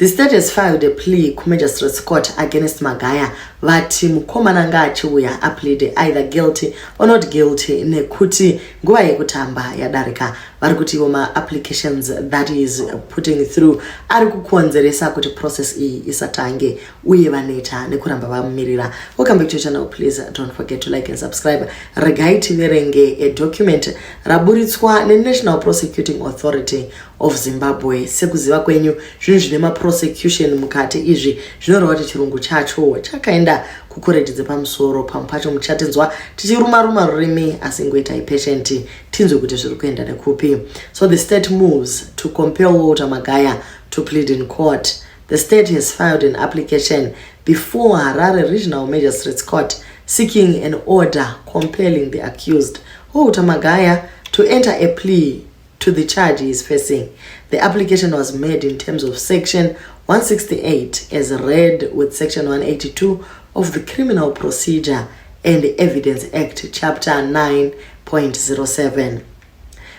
The state has filed a plea to Magistrates Court against Magaya vati mukomana ngachiuya aplead either guilty or not guilty nekuti nguva yekutamba yadarika vari kuti ma applications that is putting through ari kukonzeresa kuti process iyi isatange uye vaneta nekuramba vamirira. Welcome back to the channel. Please don't forget to like and subscribe. Regai tiverenge a document raburitswa neNational Prosecuting Authority of Zimbabwe. Sekuziva kwenyu zvinhu zvine prosecution mukati izvi zvinoreva kuti chirungu chacho chakaenda kukoreji pamusoro pampacho muchatinzwa tichiruma rurimi asi ngoitai patient tinzwe kuti zviri kuenda nekupi. So the state moves to compel Walter Magaya to plead in court. The state has filed an application before Harare Regional Magistrates Court seeking an order compelling the accused Walter Magaya to enter a plea to the charge he is facing. The application was made in terms of Section 168 as read with Section 182 of the Criminal Procedure and Evidence Act, Chapter 9.07.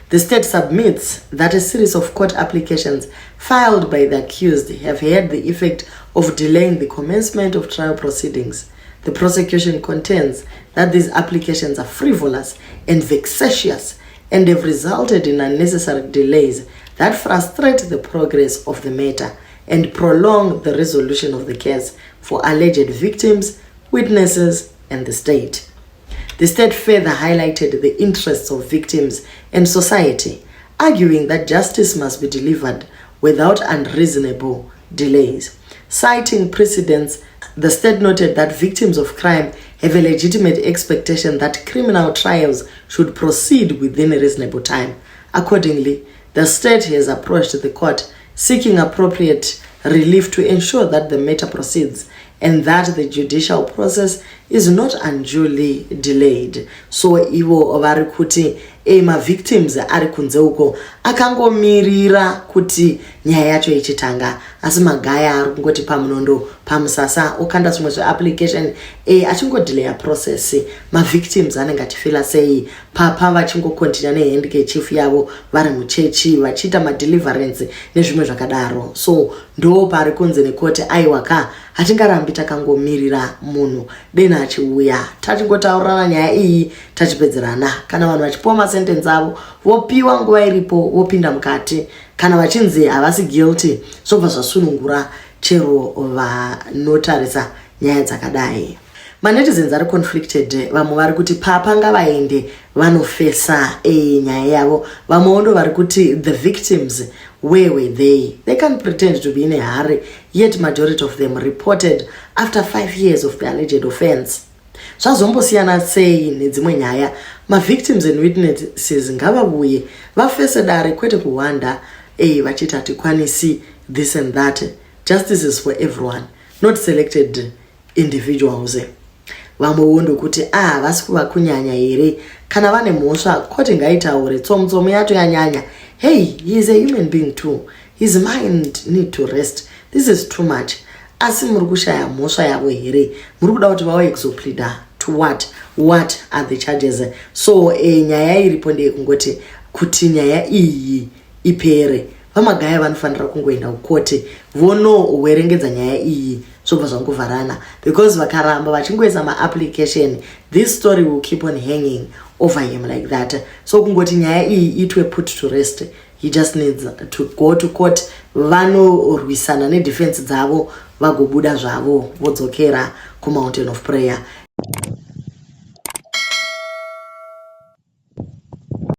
The state submits that a series of court applications filed by the accused have had the effect of delaying the commencement of trial proceedings. The prosecution contends that these applications are frivolous and vexatious and have resulted in unnecessary delays that frustrate the progress of the matter and prolong the resolution of the case for alleged victims, witnesses, and the state. The state further highlighted the interests of victims and society, arguing that justice must be delivered without unreasonable delays. Citing precedents, the state noted that victims of crime have a legitimate expectation that criminal trials should proceed within a reasonable time. Accordingly, the state has approached the court seeking appropriate relief to ensure that the matter proceeds and that the judicial process is not unduly delayed. So ivo vari kuti ma victims ari kunze uko akangomirira kuti nyaya yacho ichitanga asi Magaya ari kungoti pamunondo pamusasa okanda zvimwe zveapplication achingodelaya process. Ma victims anenge achifila sei papa vachingokontinua nehandkerchief yavo vari muchechi vachiita madeliverance nezvimwe zvakadaro. So ndo pari kunze nekoti aiwaka hatingarambi takangomirira munhu dena achiuya tachingotaurana nyaya iyi tachipedzerana. Kana vanhu vachipiwa masentence avo vopiwa nguva iripo vopinda mukati, kana vachinzi havasi guilty zvobva zvasunungura chero vanotarisa nyaya dzakadai. Manetizens ari conflicted. Vamwe vari kuti papa ngavaende vanofesa nyaya yavo, vamwe ndo vari kuti the victims, where were they? They can't pretend to be in a hurry, yet majority of them reported after 5 years of the alleged offense. Zvazombosiyana sei nedzimwe nyaya. Ma victims and witnesses ngavabuye vafese dare kwete kuwanda vachiti hatikwanisi this and that. Justice is for everyone, not selected individuals. Vamwe wondo kuti vasi kuva kunyanya here, kana vane mhosva koti ngaitaure tsomutsomo yacho yanyanya. Hey, he is a human being too. His mind need to rest. This is too much. Asi muri kushaya mhosva yavo here, muri kuda kuti vauye kuzopleada to what? What are the charges? So nyaya iripo ndeyekungoti kuti nyaya iyi ipere, vaMagaya vanofanira kungoenda kukoti vonowerengedza nyaya iyi zvobva zvangovharana, because vakaramba vachingoisa maapplication this story will keep on hanging over him like that. So kungoti nyaya iyi itwe put to rest, he just needs to go to court, vanorwisana nedefense dzavo vagobuda zvavo vodzokera kumountain of prayer.